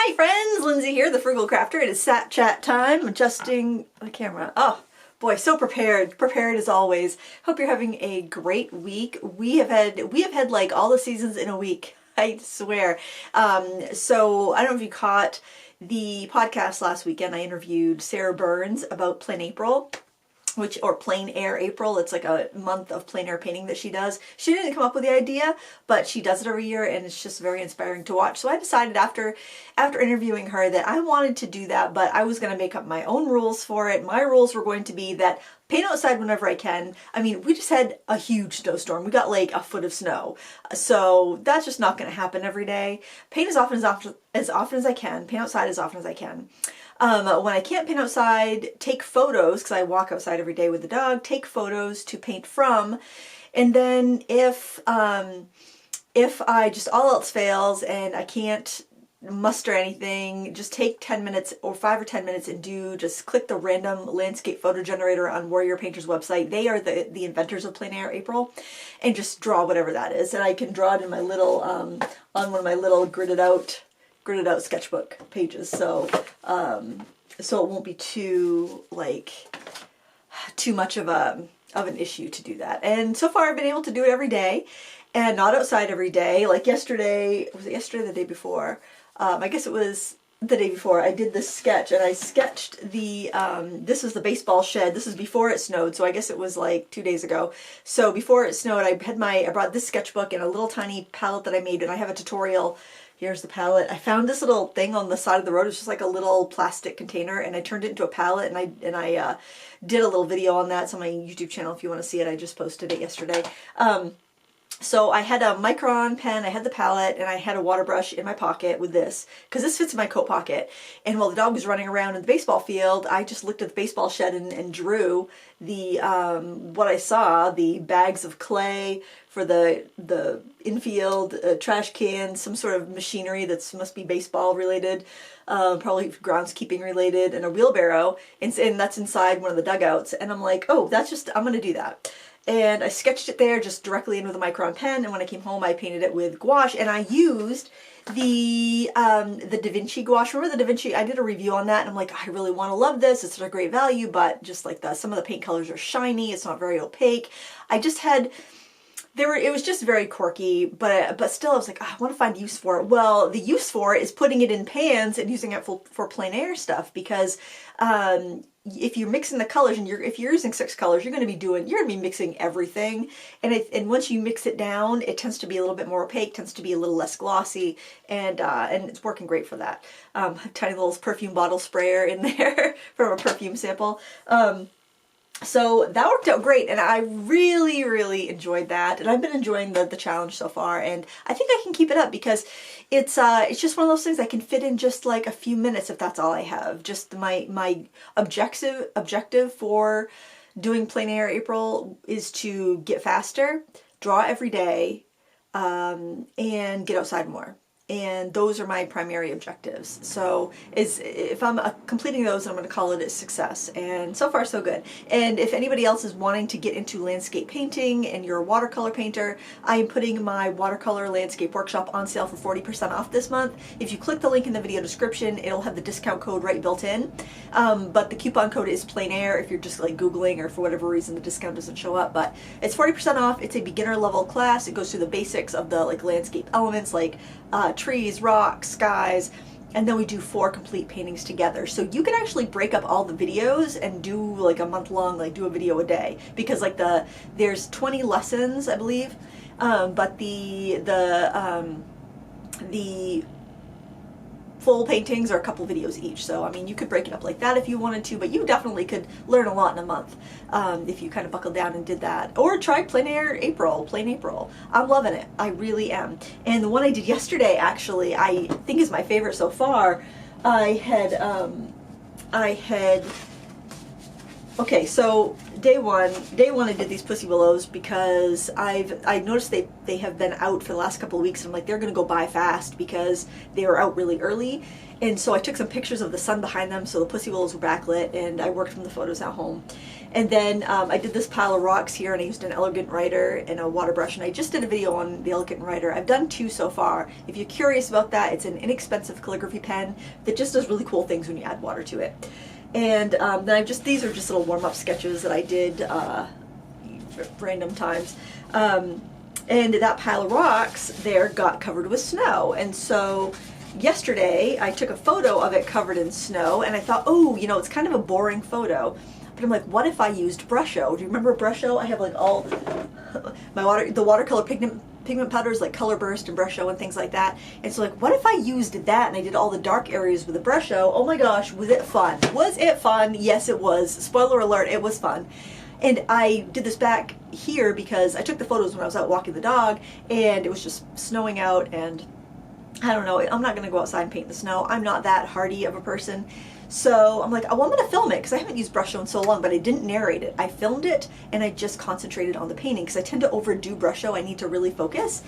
Hi friends, Lindsay here, the Frugal Crafter. It is sat chat time, adjusting the camera. Oh boy, so prepared as always. Hope you're having a great week. We have had like all the seasons in a week, I swear. So I don't know if you caught the podcast last weekend. I interviewed Sarah Burns about Plain April. Or Plein Air April. It's like a month of plein air painting that she does. She didn't come up with the idea, but she does it every year and it's just very inspiring to watch. So I decided after interviewing her that I wanted to do that, but I was going to make up my own rules for it. My rules were going to be that paint outside whenever I can. I mean, we just had a huge snowstorm. We got like a foot of snow. So that's just not going to happen every day. Paint as often as I can. Paint outside as often as I can. When I can't paint outside, take photos, because I walk outside every day with the dog, take photos to paint from. And then if I just all else fails and I can't muster anything, just take 10 minutes or 5 or 10 minutes and just click the random landscape photo generator on Warrior Painter's website. They are the inventors of Plein Air April, and just draw whatever that is. And I can draw it in my little, on one of my little gridded out sketchbook pages, so it won't be too much of an issue to do that. And so far I've been able to do it every day and not outside every day. Like yesterday, was it yesterday or the day before? I guess it was the day before. I did this sketch and I sketched this was the baseball shed. This is before it snowed, so I guess it was like 2 days ago. So before it snowed, I brought this sketchbook and a little tiny palette that I made, and I have a tutorial. Here's the palette. I found this little thing on the side of the road. It's just like a little plastic container, and I turned it into a palette, and I did a little video on that. It's on my YouTube channel if you want to see it. I just posted it yesterday. So I had a micron pen, I had the palette, and I had a water brush in my pocket with this, because this fits in my coat pocket. And while the dog was running around in the baseball field, I just looked at the baseball shed and drew what I saw, the bags of clay for the infield, trash cans, some sort of machinery that must be baseball related, probably groundskeeping related, and a wheelbarrow, and that's inside one of the dugouts. And I'm like, oh, I'm going to do that. And I sketched it there just directly in with a micron pen, and when I came home I painted it with gouache, and I used the Da Vinci gouache. Remember the Da Vinci? I did a review on that, and I'm like, I really want to love this. It's a great value, but just like some of the paint colors are shiny. It's not very opaque. It was just very quirky, but still I was like, oh, I want to find use for it. Well, the use for it is putting it in pans and using it for plein air stuff, because if you're mixing the colors and if you're using 6 colors, you're going to be mixing everything, and once you mix it down, it tends to be a little bit more opaque, tends to be a little less glossy, and it's working great for that. Tiny little perfume bottle sprayer in there from a perfume sample. So that worked out great, and I really, really enjoyed that, and I've been enjoying the challenge so far, and I think I can keep it up, because it's just one of those things I can fit in just like a few minutes if that's all I have. Just my objective for doing Plein Air April is to get faster, draw every day, and get outside more. And those are my primary objectives. So if I'm completing those, I'm going to call it a success. And so far, so good. And if anybody else is wanting to get into landscape painting and you're a watercolor painter, I am putting my watercolor landscape workshop on sale for 40% off this month. If you click the link in the video description, it'll have the discount code right built in. But the coupon code is Plein Air if you're just like Googling, or for whatever reason the discount doesn't show up. But it's 40% off. It's a beginner level class. It goes through the basics of the landscape elements, like trees, rocks, skies, and then we do 4 complete paintings together. So you can actually break up all the videos and do like a month long, do a video a day, because there's 20 lessons, I believe, but the full paintings are a couple videos each. So I mean, you could break it up like that if you wanted to, but you definitely could learn a lot in a month if you kind of buckled down and did that. Or try Plein April. I'm loving it. I really am. And the one I did yesterday, actually, I think is my favorite so far. I had Okay, so day one I did these Pussy Willows because I noticed they have been out for the last couple of weeks, and I'm like, they're gonna go by fast because they were out really early. And so I took some pictures of the sun behind them, so the Pussy Willows were backlit, and I worked from the photos at home. And then I did this pile of rocks here, and I used an elegant writer and a water brush, and I just did a video on the elegant writer. I've done 2 so far. If you're curious about that, it's an inexpensive calligraphy pen that just does really cool things when you add water to it. And then these are just little warm-up sketches that I did random times. And that pile of rocks there got covered with snow. And so yesterday I took a photo of it covered in snow, and I thought, oh, you know, it's kind of a boring photo. But I'm like, what if I used Brusho? Do you remember Brusho? I have like all the watercolor pigment powders like Color Burst and Brusho and things like that. And so like, what if I used that and I did all the dark areas with the Brusho? Oh my gosh, was it fun? Was it fun? Yes, it was. Spoiler alert, it was fun. And I did this back here because I took the photos when I was out walking the dog, and it was just snowing out, and I don't know, I'm not going to go outside and paint the snow. I'm not that hardy of a person. So I'm like, oh, I'm going to film it because I haven't used Brusho in so long, but I didn't narrate it. I filmed it and I just concentrated on the painting because I tend to overdo Brusho. I need to really focus.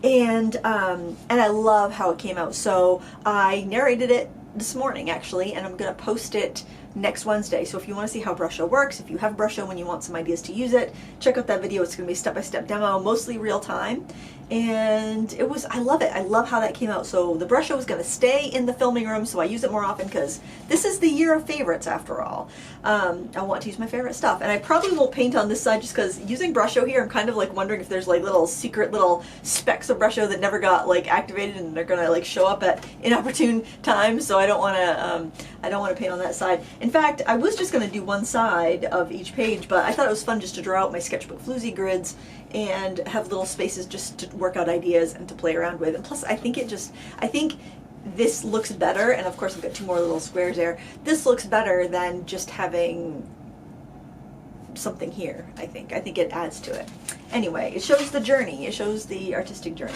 And I love how it came out. So I narrated it this morning actually, and I'm going to post it next Wednesday. So if you want to see how Brusho works, if you have Brusho when you want some ideas to use it, check out that video. It's going to be a step-by-step demo, mostly real time. And I love it. I love how that came out. So the Brusho is going to stay in the filming room, so I use it more often because this is the year of favorites after all. I want to use my favorite stuff. And I probably won't paint on this side just because using Brusho here, I'm kind of like wondering if there's like little secret little specks of Brusho that never got like activated, and they're going to like show up at inopportune times. So I don't want to paint on that side. In fact, I was just going to do one side of each page, but I thought it was fun just to draw out my Sketchbook floozy grids and have little spaces just to work out ideas and to play around with. And plus, I think this looks better, and of course I've got 2 more little squares there. This looks better than just having something here, I think. I think it adds to it. Anyway, it shows the journey. It shows the artistic journey.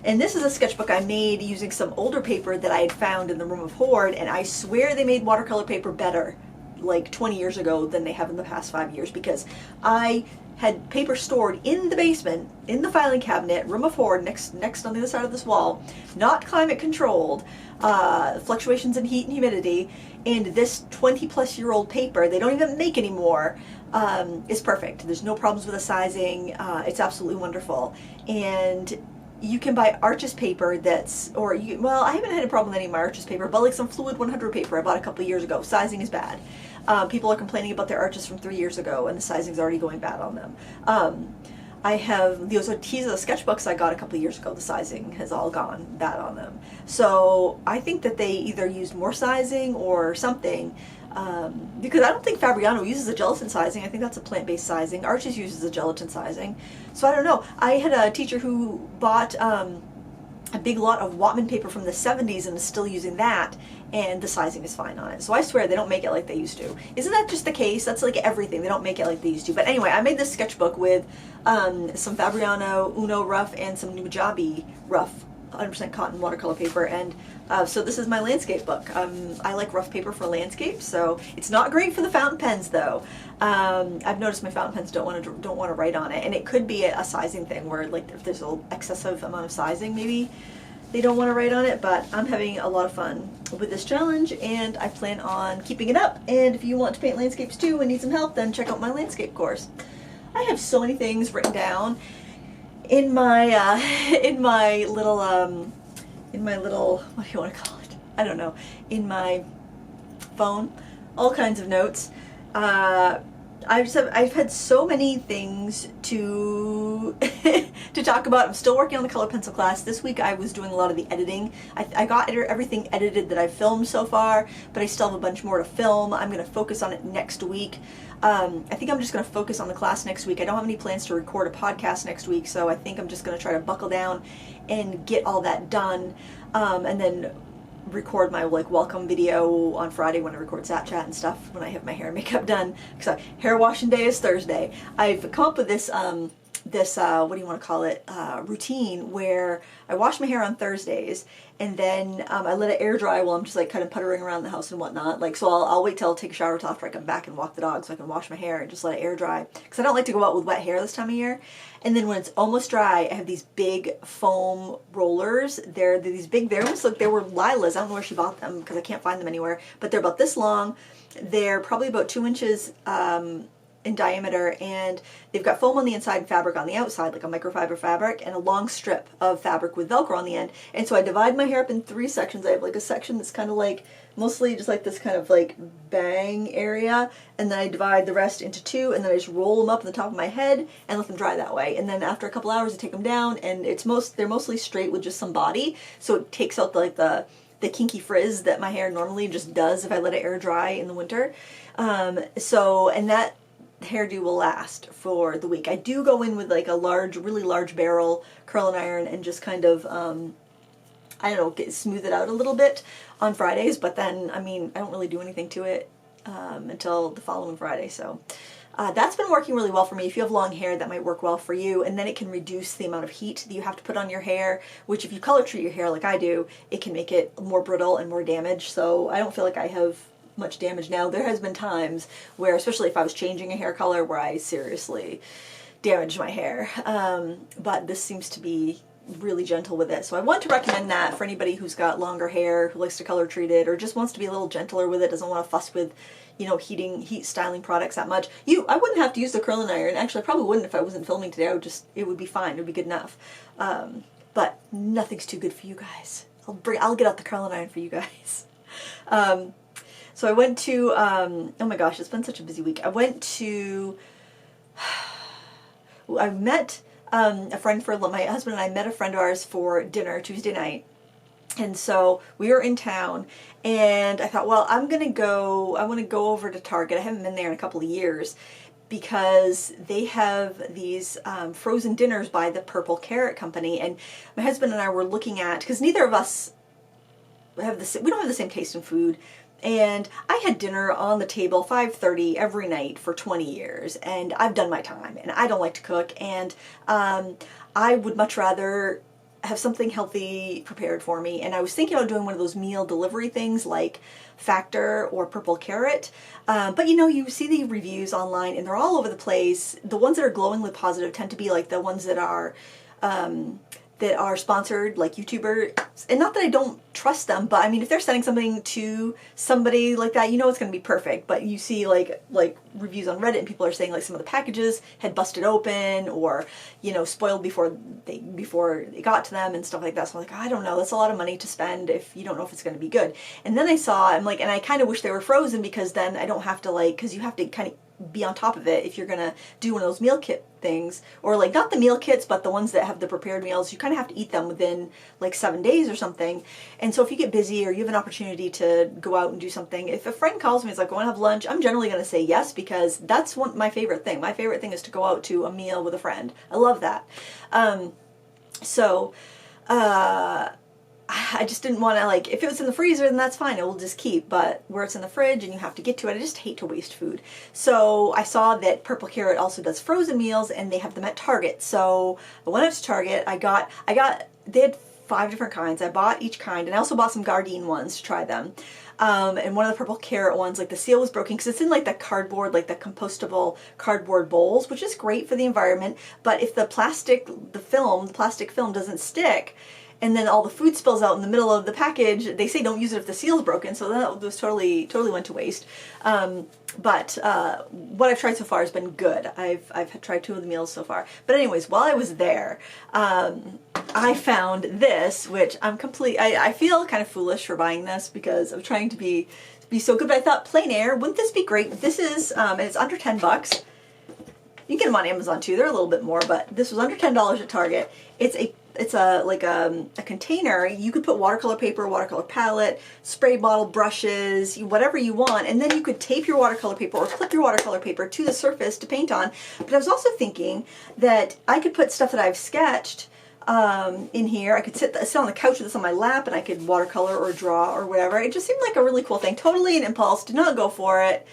And this is a sketchbook I made using some older paper that I had found in the room of hoard, and I swear they made watercolor paper better like 20 years ago than they have in the past 5 years, because I had paper stored in the basement, in the filing cabinet, room of hoard, next on the other side of this wall, not climate controlled, fluctuations in heat and humidity, and this 20-plus-year-old paper, they don't even make anymore, is perfect. There's no problems with the sizing. It's absolutely wonderful. And you can buy Arches paper well, I haven't had a problem with any of my Arches paper, but like some Fluid 100 paper I bought a couple of years ago. Sizing is bad. People are complaining about their Arches from 3 years ago, and the sizing's already going bad on them. I have those Arteza sketchbooks I got a couple of years ago. The sizing has all gone bad on them. So I think that they either used more sizing or something, because I don't think Fabriano uses a gelatin sizing. I think that's a plant-based sizing. Arches uses a gelatin sizing. So I don't know. I had a teacher who bought a big lot of Whatman paper from the 70s and is still using that, and the sizing is fine on it. So I swear they don't make it like they used to. Isn't that just the case? That's like everything. They don't make it like they used to. But anyway, I made this sketchbook with some Fabriano Uno rough and some Nujabi rough 100% cotton watercolor paper, and so this is my landscape book. I like rough paper for landscape, so it's not great for the fountain pens though. I've noticed my fountain pens don't want to write on it, and it could be a sizing thing where like if there's an excessive amount of sizing, maybe they don't want to write on it. But I'm having a lot of fun with this challenge, and I plan on keeping it up. And if you want to paint landscapes too and need some help, then check out my landscape course. I have so many things written down in my little what do you want to call it? I don't know. In my phone, all kinds of notes. I've had so many things to to talk about. I'm still working on the color pencil class. This week I was doing a lot of the editing. I got everything edited that I've filmed so far, but I still have a bunch more to film. I'm going to focus on it next week. I think I'm just going to focus on the class next week. I don't have any plans to record a podcast next week, so I think I'm just going to try to buckle down and get all that done, and then record my like welcome video on Friday when I record Snapchat and stuff when I have my hair and makeup done, because hair washing day is Thursday. I've come up with this this what do you want to call it, routine where I wash my hair on Thursdays, and then I let it air dry while I'm just like kind of puttering around the house and whatnot. Like, so I'll wait till I'll take a shower till after I come back and walk the dog so I can wash my hair and just let it air dry, because I don't like to go out with wet hair this time of year. And then when it's almost dry, I have these big foam rollers. They're these big, they almost look, they were Lila's. I don't know where she bought them because I can't find them anywhere, but they're about this long. They're probably about 2 inches in diameter, and they've got foam on the inside and fabric on the outside, like a microfiber fabric, and a long strip of fabric with Velcro on the end. And so I divide my hair up in 3 sections. I have like a section that's kind of like mostly just like this kind of like bang area, and then I divide the rest into 2, and then I just roll them up on the top of my head and let them dry that way. And then after a couple hours I take them down, and they're mostly straight with just some body, so it takes out the kinky frizz that my hair normally just does if I let it air dry in the winter. And that hairdo will last for the week. I do go in with like a really large barrel curling iron and just kind of, I don't know, smooth it out a little bit on Fridays, but then, I mean, I don't really do anything to it until the following Friday, so that's been working really well for me. If you have long hair, that might work well for you, and then it can reduce the amount of heat that you have to put on your hair, which if you color treat your hair like I do, it can make it more brittle and more damaged, so I don't feel like I have much damage now. There has been times where, especially if I was changing a hair color, where I seriously damaged my hair, but this seems to be really gentle with it. So I want to recommend that for anybody who's got longer hair, who likes to color treat it, or just wants to be a little gentler with it, doesn't want to fuss with, you know, heat styling products that much. I wouldn't have to use the curling iron. Actually, I probably wouldn't if I wasn't filming today. It would be fine. It would be good enough. But nothing's too good for you guys. I'll get out the curling iron for you guys. So I went to, oh my gosh, it's been such a busy week. I met a friend my husband and I met a friend of ours for dinner Tuesday night. And so we were in town, and I thought, well, I want to go over to Target. I haven't been there in a couple of years, because they have these frozen dinners by the Purple Carrot Company. And my husband and I were looking at, because neither of us we don't have the same taste in food. And I had dinner on the table 5:30 every night for 20 years, and I've done my time, and I don't like to cook, and I would much rather have something healthy prepared for me. And I was thinking about doing one of those meal delivery things like Factor or Purple Carrot, but you know, you see the reviews online and they're all over the place. The ones that are glowingly positive tend to be like the ones that are sponsored, like YouTubers. And not that I don't trust them, but I mean, if they're sending something to somebody like that, you know it's going to be perfect. But you see like reviews on Reddit, and people are saying like some of the packages had busted open, or, you know, spoiled before it got to them and stuff like that. So I'm like, I don't know, that's a lot of money to spend if you don't know if it's going to be good. And then I'm like, and I kind of wish they were frozen, because then I don't have to because you have to kind of be on top of it if you're gonna do one of those meal kit things, or like not the meal kits, but the ones that have the prepared meals. You kind of have to eat them within like 7 days or something. And so if you get busy or you have an opportunity to go out and do something, if a friend calls me, it's like, I want to have lunch, I'm generally going to say yes, because that's my favorite thing. My favorite thing is to go out to a meal with a friend. I love that. I just didn't want to, if it was in the freezer, then that's fine, it will just keep, but where it's in the fridge and you have to get to it, I just hate to waste food. So I saw that Purple Carrot also does frozen meals, and they have them at Target. So I went up to Target, they had 5 different kinds. I bought each kind, and I also bought some Gardein ones to try them. And one of the Purple Carrot ones, the seal was broken, because it's in the cardboard, the compostable cardboard bowls, which is great for the environment, but if the plastic film doesn't stick, and then all the food spills out in the middle of the package, they say don't use it if the seal's broken, so that was totally went to waste. But what I've tried so far has been good. I've tried 2 of the meals so far. But anyways, while I was there, I found this, which I feel kind of foolish for buying this, because I'm trying to be so good, but I thought plein air, wouldn't this be great? This is, and it's under $10. You can get them on Amazon too, they're a little bit more, but this was under $10 at Target. It's a container. You could put watercolor paper, watercolor palette, spray bottle, brushes, whatever you want, and then you could tape your watercolor paper or clip your watercolor paper to the surface to paint on. But I was also thinking that I could put stuff that I've sketched in here. I could sit on the couch with this on my lap, and I could watercolor or draw or whatever. It just seemed like a really cool thing. Totally an impulse. Did not go for it.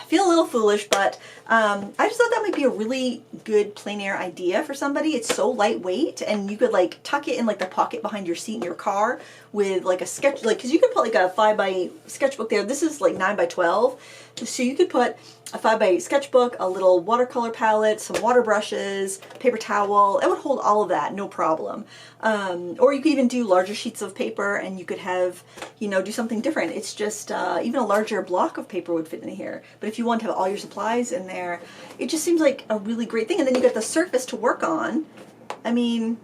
feel a little foolish, but I just thought that might be a really good plein air idea for somebody. It's so lightweight, and you could like tuck it in like the pocket behind your seat in your car with like a sketch, like, because you could put like a 5x sketchbook there. This is like 9x12, so you could put a 5x sketchbook, a little watercolor palette, some water brushes, paper towel. It would hold all of that, no problem. Or you could even do larger sheets of paper, and you could have, you know, do something different. It's just even a larger block of paper would fit in here. But if you want to have all your supplies in there, it just seems like a really great thing. And then you get the surface to work on. I mean,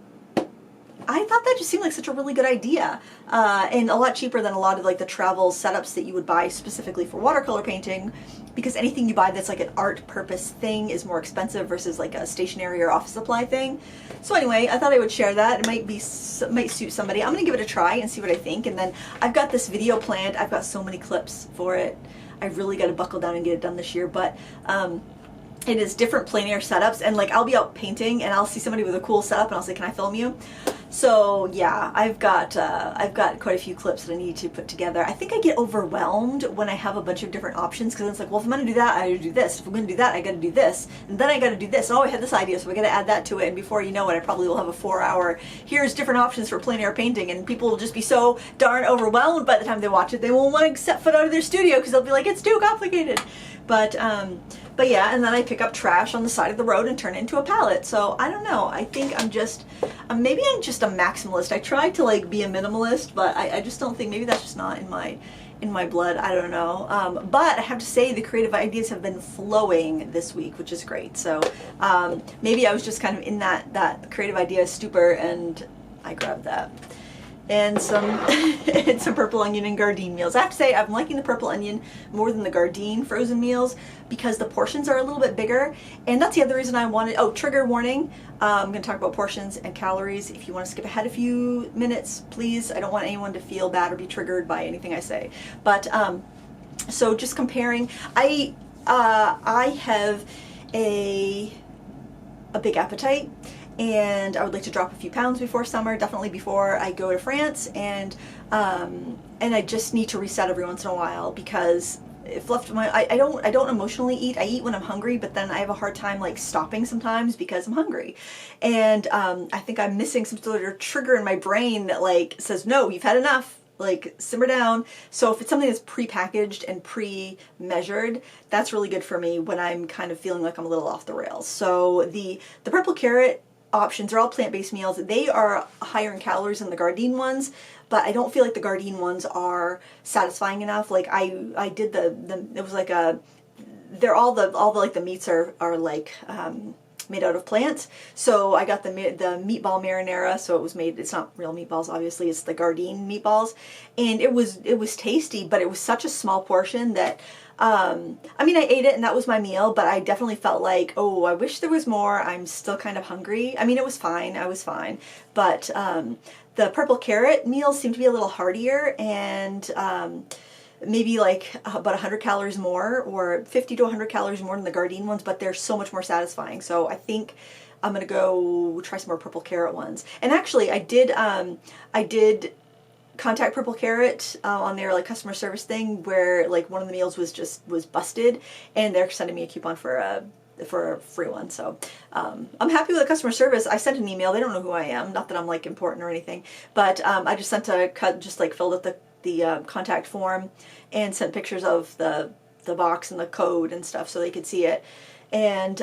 I thought that just seemed like such a really good idea, and a lot cheaper than a lot of like the travel setups that you would buy specifically for watercolor painting, because anything you buy that's like an art purpose thing is more expensive versus like a stationery or office supply thing. So anyway, I thought I would share that. It might suit somebody. I'm gonna give it a try and see what I think, and then I've got this video planned. I've got so many clips for it. I've really got to buckle down and get it done this year, but it is different plein air setups, and like I'll be out painting and I'll see somebody with a cool setup and I'll say, can I film you? So yeah, I've got quite a few clips that I need to put together. I think I get overwhelmed when I have a bunch of different options, because it's like, well, if I'm gonna do that, I gotta do this. If I'm gonna do that, I gotta do this, and then I gotta do this. Oh, I had this idea, so I gotta add that to it. And before you know it, I probably will have a 4-hour, here's different options for plein air painting, and people will just be so darn overwhelmed by the time they watch it. They won't want to set foot out of their studio because they'll be like, it's too complicated. But yeah, and then I pick up trash on the side of the road and turn it into a palette. So I don't know. I think maybe I'm just a maximalist. I tried to like be a minimalist, but I just don't think, maybe that's just not in my blood. I don't know. But I have to say the creative ideas have been flowing this week, which is great. So maybe I was just kind of in that creative idea stupor, and I grabbed that. And some and some purple onion and Gardein meals. I have to say I'm liking the purple onion more than the Gardein frozen meals because the portions are a little bit bigger, and that's the other reason I wanted. Oh, trigger warning, I'm going to talk about portions and calories. If you want to skip ahead a few minutes, please. I don't want anyone to feel bad or be triggered by anything I say. But so just comparing, I have a big appetite, and I would like to drop a few pounds before summer, definitely before I go to France, and I just need to reset every once in a while, because if left to my, I don't emotionally eat. I eat when I'm hungry, but then I have a hard time like stopping sometimes because I'm hungry, and I think I'm missing some sort of trigger in my brain that like says, no, you've had enough. Like, simmer down. So if it's something that's pre-packaged and pre-measured, that's really good for me when I'm kind of feeling like I'm a little off the rails. So the purple carrot options are all plant-based meals. They are higher in calories than the Gardein ones, but I don't feel like the Gardein ones are satisfying enough. Like I did it was like they're all the like the meats are like made out of plants. So I got the meatball marinara. So it's not real meatballs, obviously, it's the Gardein meatballs, and it was tasty, but it was such a small portion that I mean, I ate it and that was my meal, but I definitely felt like, oh, I wish there was more. I'm still kind of hungry. I mean, it was fine. I was fine. But the purple carrot meals seem to be a little heartier, and maybe like about 100 calories more, or 50 to 100 calories more than the Gardein ones, but they're so much more satisfying. So I think I'm going to go try some more purple carrot ones. And actually, I did contact Purple Carrot on their like customer service thing, where like one of the meals was busted, and they're sending me a coupon for a free one. So I'm happy with the customer service. I sent an email. They don't know who I am. Not that I'm like important or anything, but I just sent just like filled out the contact form and sent pictures of the box and the code and stuff so they could see it. And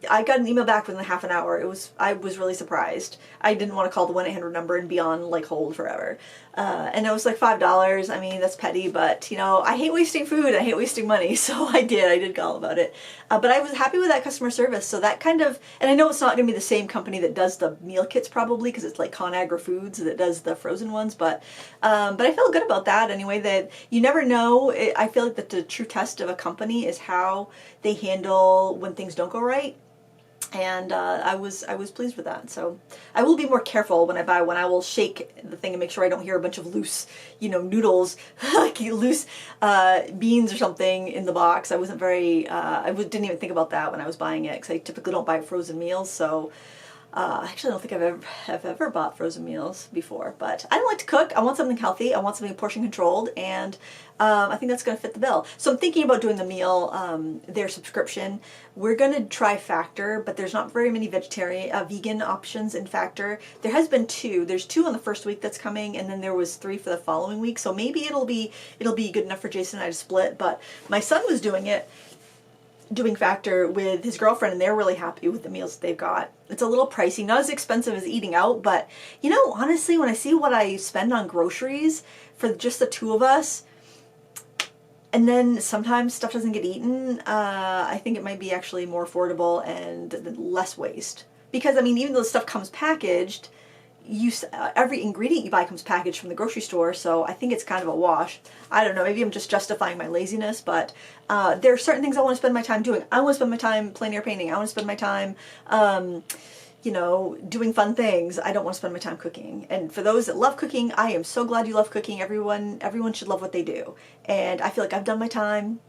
I got an email back within half an hour. I was really surprised. I didn't want to call the 1-800 number and be on like hold forever. And it was like $5. I mean, that's petty, but you know, I hate wasting food. I hate wasting money. So I did call about it. But I was happy with that customer service. So that kind of, and I know it's not going to be the same company that does the meal kits probably, because it's like ConAgra Foods that does the frozen ones. But I felt good about that anyway, that you never know. I feel like that the true test of a company is how they handle when things don't go right. And I was pleased with that. So I will be more careful when I buy one. I will shake the thing and make sure I don't hear a bunch of loose, noodles, like loose beans or something in the box. I wasn't very, didn't even think about that when I was buying it, because I typically don't buy frozen meals. So Actually, I don't think I've ever bought frozen meals before, but I don't like to cook. I want something healthy. I want something portion controlled, and I think that's going to fit the bill. So I'm thinking about doing the meal, their subscription. We're going to try Factor, but there's not very many vegan options in Factor. There has been 2. There's 2 on the first week that's coming, and then there was 3 for the following week. So maybe it'll be good enough for Jason and I to split. But my son was doing Factor with his girlfriend, and they're really happy with the meals that they've got. It's a little pricey, not as expensive as eating out, but you know, honestly, when I see what I spend on groceries for just the 2 of us, and then sometimes stuff doesn't get eaten, I think it might be actually more affordable and less waste. Because I mean, even though the stuff comes packaged, every ingredient you buy comes packaged from the grocery store, so I think it's kind of a wash. I don't know, maybe I'm just justifying my laziness, but there are certain things I want to spend my time doing. I want to spend my time plein air painting. I want to spend my time, you know, doing fun things. I don't want to spend my time cooking. And for those that love cooking, I am so glad you love cooking. Everyone should love what they do. And I feel like I've done my time.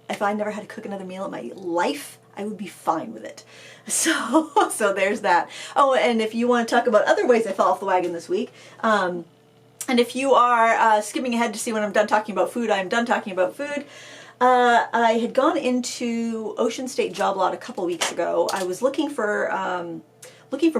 If I never had to cook another meal in my life, I would be fine with it. So there's that. Oh, and if you want to talk about other ways I fell off the wagon this week, and if you are skipping ahead to see when I'm done talking about food, I'm done talking about food. I had gone into Ocean State Job Lot a couple weeks ago. I was looking for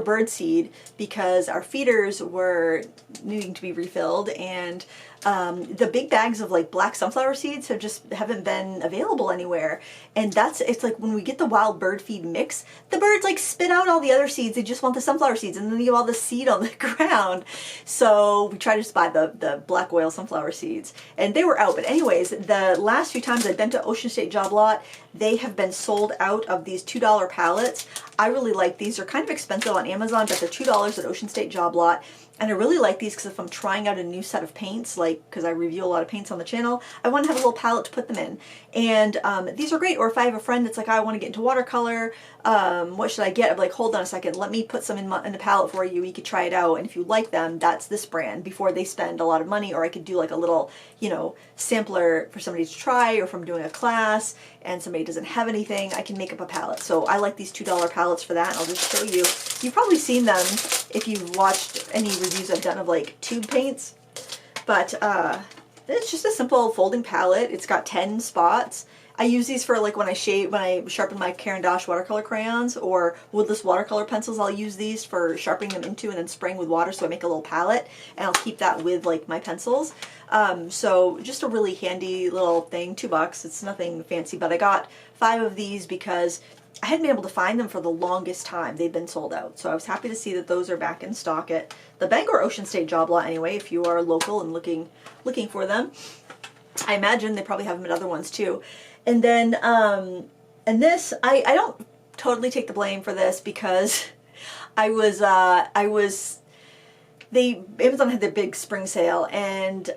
bird seed because our feeders were needing to be refilled, and the big bags of like black sunflower seeds haven't been available anywhere. And it's like when we get the wild bird feed mix, the birds like spit out all the other seeds. They just want the sunflower seeds, and then they have all the seed on the ground. So we tried to just buy the black oil sunflower seeds, and they were out. But anyways, the last few times I've been to Ocean State Job Lot, they have been sold out of these $2 palettes. I really like these. They're kind of expensive on Amazon, but they're $2 at Ocean State Job Lot. And I really like these because if I'm trying out a new set of paints, like because I review a lot of paints on the channel, I want to have a little palette to put them in. And these are great. Or if I have a friend that's like, I want to get into watercolor, what should I get? I'm like, hold on a second, let me put some in the palette for you. You could try it out. And if you like them, that's this brand before they spend a lot of money. Or I could do like a little, you know, sampler for somebody to try, or if I'm doing a class and somebody doesn't have anything, I can make up a palette. So I like these $2 palettes for that. And I'll just show you. You've probably seen them if you've watched any reviews I've done of like tube paints, but it's just a simple folding palette. It's got 10 spots. I use these for like when I sharpen my Caran d'Ache watercolor crayons or woodless watercolor pencils. I'll use these for sharpening them into and then spraying with water, so I make a little palette, and I'll keep that with like my pencils. So just a really handy little thing, $2. It's nothing fancy, but I got 5 of these because I hadn't been able to find them for the longest time. They've been sold out. So I was happy to see that those are back in stock at the Bangor Ocean State Job Lot anyway, if you are local and looking for them. I imagine they probably have them at other ones too. And then, and this, I don't totally take the blame for this because Amazon had their big spring sale, and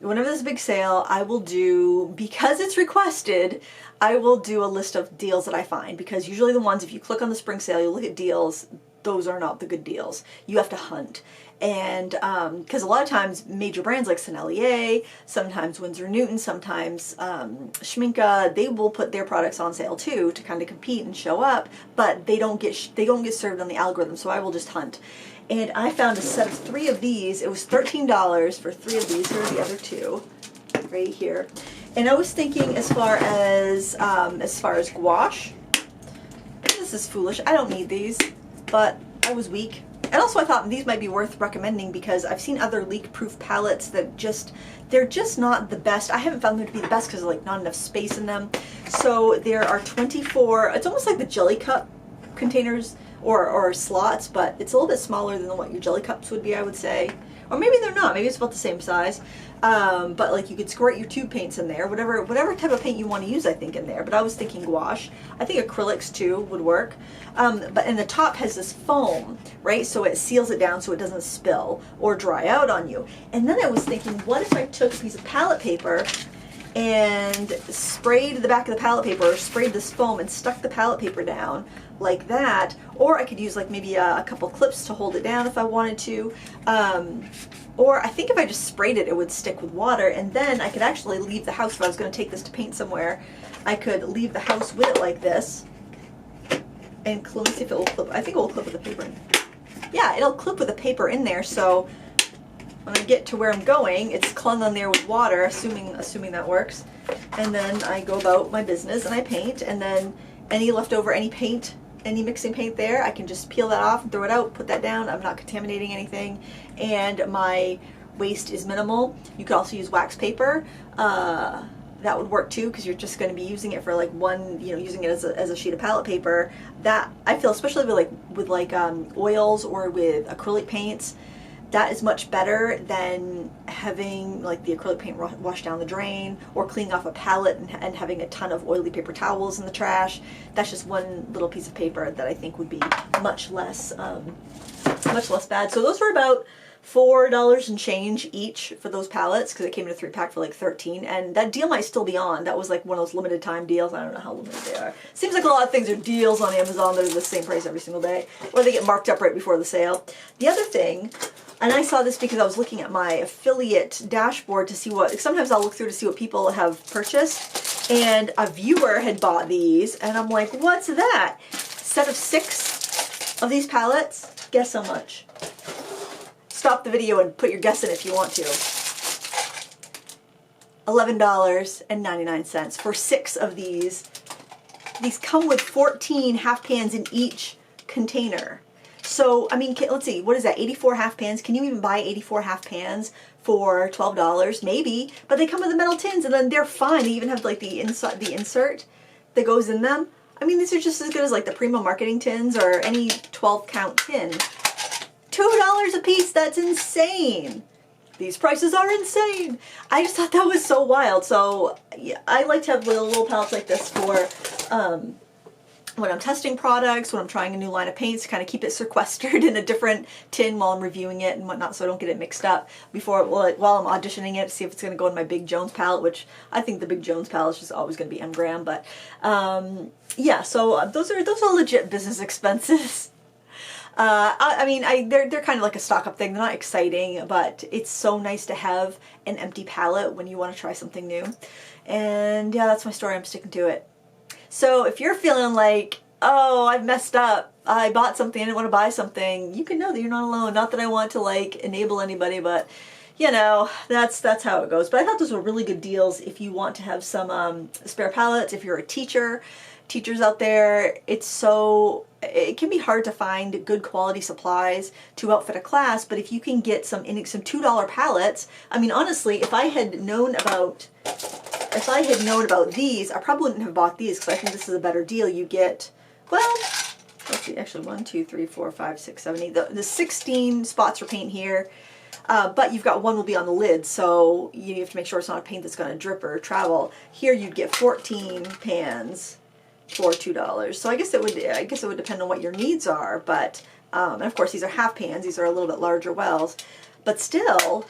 whenever there's a big sale, I will do, because it's requested, I will do a list of deals that I find, because usually the ones, if you click on the spring sale, you look at deals, those are not the good deals. You have to hunt. And because a lot of times major brands like Sennelier, sometimes Winsor Newton, sometimes Schminke, they will put their products on sale too to kind of compete and show up, but they don't get served on the algorithm, so I will just hunt. And I found a set of 3 of these. It was $13 for 3 of these. Here are the other 2, right here. And I was thinking as far as gouache. This is foolish. I don't need these, but I was weak. And also I thought these might be worth recommending because I've seen other leak-proof palettes that they're just not the best. I haven't found them to be the best because there's like not enough space in them. So there are 24. It's almost like the jelly cup containers or slots, but it's a little bit smaller than what your jelly cups would be, I would say. Or maybe they're not. Maybe it's about the same size. But like you could squirt your tube paints in there, whatever type of paint you want to use, I think, in there. But I was thinking gouache. I think acrylics too would work. And the top has this foam, right? So it seals it down so it doesn't spill or dry out on you. And then I was thinking, what if I took a piece of palette paper and sprayed the back of the palette paper, or sprayed this foam and stuck the palette paper down like that, or I could use like maybe a couple clips to hold it down if I wanted to, or I think if I just sprayed it, it would stick with water, and then I could actually leave the house. If I was going to take this to paint somewhere, I could leave the house with it like this, and let me see if it will clip. I think it will clip with the paper. yeah, it'll clip with the paper in there, so when I get to where I'm going, it's clung on there with water, assuming that works. And then I go about my business and I paint, and then any leftover, any paint, any mixing paint there, I can just peel that off and throw it out, put that down. I'm not contaminating anything, and my waste is minimal. You could also use wax paper. That would work too, because you're just going to be using it for like one, you know, using it as a sheet of palette paper. That I feel, especially with oils or with acrylic paints, that is much better than having like the acrylic paint wash down the drain, or cleaning off a palette and having a ton of oily paper towels in the trash. That's just one little piece of paper that I think would be much less bad. So those were about $4 and change each for those palettes, because it came in a 3-pack for like $13, and that deal might still be on. That was like one of those limited time deals. I don't know how limited they are. Seems like a lot of things are deals on Amazon that are the same price every single day, or they get marked up right before the sale. The other thing, and I saw this because I was looking at my affiliate dashboard to see what, sometimes I'll look through to see what people have purchased, and a viewer had bought these, and I'm like, what's that? Set of 6 of these palettes. Guess how much? Stop the video and put your guess in if you want to. $11.99 for 6 of these. These come with 14 half pans in each container. So, I mean, let's see, what is that, 84 half pans? Can you even buy 84 half pans for $12? Maybe, but they come with the metal tins, and then they're fine. They even have like the insert that goes in them. I mean, these are just as good as like the Primo marketing tins or any 12-count tin. $2 a piece, that's insane. These prices are insane. I just thought that was so wild. So yeah, I like to have little palettes like this for when I'm testing products, when I'm trying a new line of paints, to kind of keep it sequestered in a different tin while I'm reviewing it and whatnot, so I don't get it mixed up while I'm auditioning it to see if it's going to go in my Big Jones palette, which I think the Big Jones palette is just always going to be M. Graham. But yeah, so those are legit business expenses. I mean, they're kind of like a stock-up thing. They're not exciting, but it's so nice to have an empty palette when you want to try something new. And yeah, that's my story. I'm sticking to it. So if you're feeling like, oh, I've messed up, I bought something, I didn't want to buy something, you can know that you're not alone. Not that I want to like enable anybody, but you know, that's how it goes. But I thought those were really good deals if you want to have some spare palettes. If you're a teachers out there, it can be hard to find good quality supplies to outfit a class, but if you can get some $2 palettes, I mean, honestly, if I had known about these, I probably wouldn't have bought these, because I think this is a better deal. You get, well, let's see, actually 1, 2, 3, 4, 5, 6, 7, 8, the 16 spots for paint here, but you've got one will be on the lid, so you have to make sure it's not a paint that's going to drip or travel. Here you'd get 14 pans for $2. So I guess it would depend on what your needs are, but and of course these are half pans, these are a little bit larger wells, but still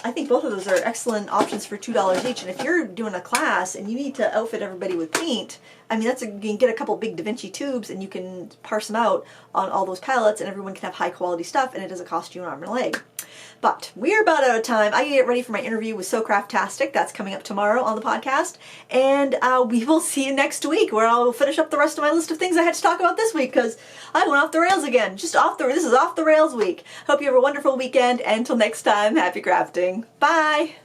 I think both of those are excellent options for $2 each. And if you're doing a class and you need to outfit everybody with paint, I mean, you can get a couple big Da Vinci tubes and you can parse them out on all those palettes, and everyone can have high quality stuff, and it doesn't cost you an arm and a leg. But we're about out of time. I get ready for my interview with So Craftastic. That's coming up tomorrow on the podcast. And we will see you next week, where I'll finish up the rest of my list of things I had to talk about this week, because I went off the rails again. This is off the rails week. Hope you have a wonderful weekend. And until next time, happy crafting. Bye.